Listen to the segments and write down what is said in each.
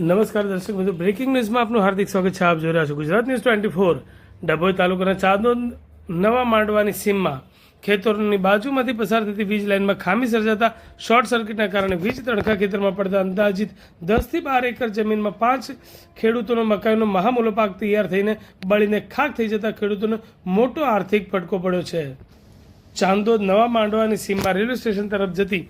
નમસ્કાર દર્શક મિત્રો, બ્રેકિંગ ન્યૂઝમાં આપનું હાર્દિક સ્વાગત છે. આપ જોઈ રહ્યા છો ગુજરાત ન્યૂઝ 24. ડભોઈ તાલુકાના ચાંદોદ નવા માંડવાની સીમમાં ખેતરોની બાજુમાંથી પસાર થતી વીજ લાઇનમાં ખામી સર્જાતા શોર્ટ સર્કિટના કારણે વીજ તડકા ખેતરમાં પડતા અંદાજિત 10 થી 12 એકર જમીનમાં 5 ખેડૂતોનો મકાઈનો મહામૂલો પાક તૈયાર થઈને બળીને ખાક થઈ જતા ખેડૂતોને મોટો આર્થિક ફટકો પડ્યો છે. ચાંદોદ નવા માંડવાની સીમમાં રેલવે સ્ટેશન તરફ જતી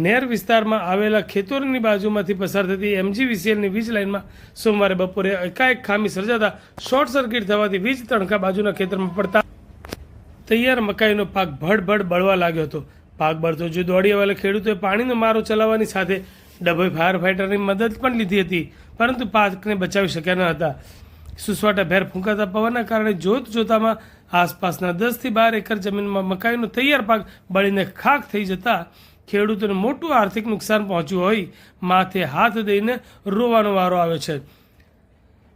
નેર વિસ્તારમાં આવેલા ખેતરોની બાજુમાંથી પસાર થતી MGVCLની વીજ લાઇનમાં સોમવારે બપોરે એકાએક ખામી સર્જાતા શોર્ટ સર્કિટ થવાથી વીજ તણખા બાજુના ખેતરમાં પડતા તૈયાર મકાઈનો પાક ભડભડ બળવા લાગ્યો હતો. પાક બળતો જોઈ દોડી આવેલા ખેડૂતોએ પાણીનો મારો ચલાવવાની સાથે ડભોઈ ફાયર ફાઇટરની મદદ પણ લીધી હતી, પરંતુ પાકને બચાવી શક્યા ન હતા. સુસવાટા ભેર ફૂંકાતા પવનના કારણે જોતામાં આસપાસના 10 થી 12 એકર જમીનમાં મકાઈનો તૈયાર પાક બળીને ખાક થઈ જતા ખેડૂતોને મોટું આર્થિક નુકસાન પહોંચ્યું હોય માથે હાથ દઈને રોવાનો વારો આવ્યો છે.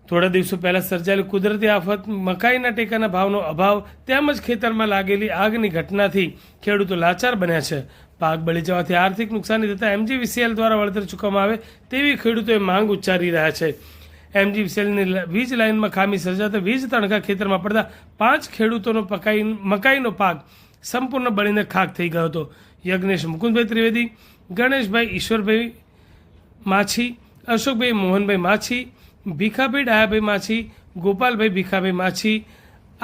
થોડા દિવસો પહેલા સર્જાયેલી કુદરતી આફત, મકાઈના ટેકાના ભાવનો અભાવ તેમજ ખેતરમાં લાગેલી આગની ઘટનાથી ખેડૂતો લાચાર બન્યા છે. પાક બળી જવાથી આર્થિક નુકસાની થતાં MGVCL દ્વારા વળતર ચૂકવવામાં આવે તેવી ખેડૂતોએ માંગ ઉચ્ચારી રહ્યા છે. MGVCLની વીજ લાઇનમાં ખામી સર્જાતા વીજ તણખા ખેતરમાં પડતા 5 ખેડૂતોનો મકાઈનો પાક સંપૂર્ણ બળીને ખાક થઈ ગયો હતો. યજ્ઞેશ મુકુંદભાઈ ત્રિવેદી, ગણેશભાઈ ઈશ્વરભાઈ માછી, અશોકભાઈ મોહનભાઈ માછી, ભીખાભાઈ ડાયાભાઈ માછી, ગોપાલભાઈ ભીખાભાઈ માછી.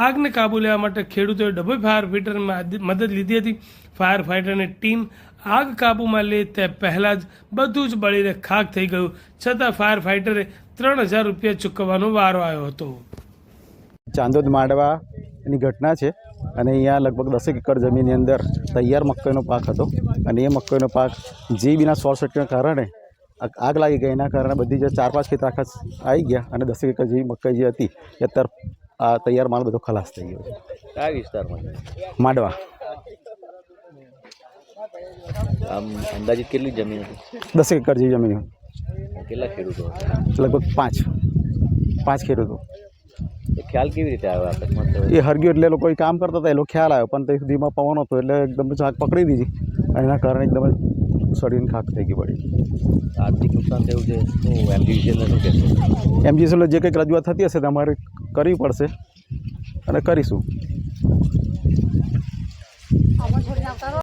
આગને કાબૂ લેવા માટે ખેડૂતોએ ડભોઈ ફાયર ફાઇટરની મદદ લીધી હતી. ફાયર ફાઇટરની ટીમ આગ કાબૂમાં લે તે પહેલાં જ બધું જ બળીને ખાક થઈ ગયું, છતાં ફાયર ફાઇટરે 3000 રૂપિયા ચૂકવવાનો વારો આવ્યો હતો. ચાંદોદ માંડવાની ઘટના છે અને અહીંયા લગભગ 10 એકર જમીનની અંદર તૈયાર મકાઈનો પાક હતો અને એ મકાઈનો પાક જીબીના શોર્ટ સર્કિટના કારણે આગ લાગી ગઈ. એના કારણે બધી જે 4-5 ખેતર આખા આવી ગયા અને 10 એકર જેવી મકાઈ જે હતી એ અત્યારે આ તૈયાર માલ બધો ખલાસ થઈ ગયો છે. કયા વિસ્તારમાં માંડવા આમ અંદાજિત કેટલી જમીન હતી? 10 એકર જેવી જમીન. કેટલા ખેડૂતો લગભગ 5 ખેડૂતો. એ ખ્યાલ કેવી રીતે આવ્યો અકસ્માત? એ હરગ્યો એટલે લોકો કામ કરતા હતા, એ લોકો ખ્યાલ આવ્યો, પણ તે સુધીમાં પવન હતો એટલે એકદમ આગ પકડી દીધી અને એના કારણે એકદમ સડીને ખાક થઈ ગઈ પડી. આર્થિક નુકસાન થયું છે તો MGVCLને શું કહેશો? MGVCL જે કંઈક રજૂઆત થતી હશે તમારે કરવી પડશે અને કરીશું.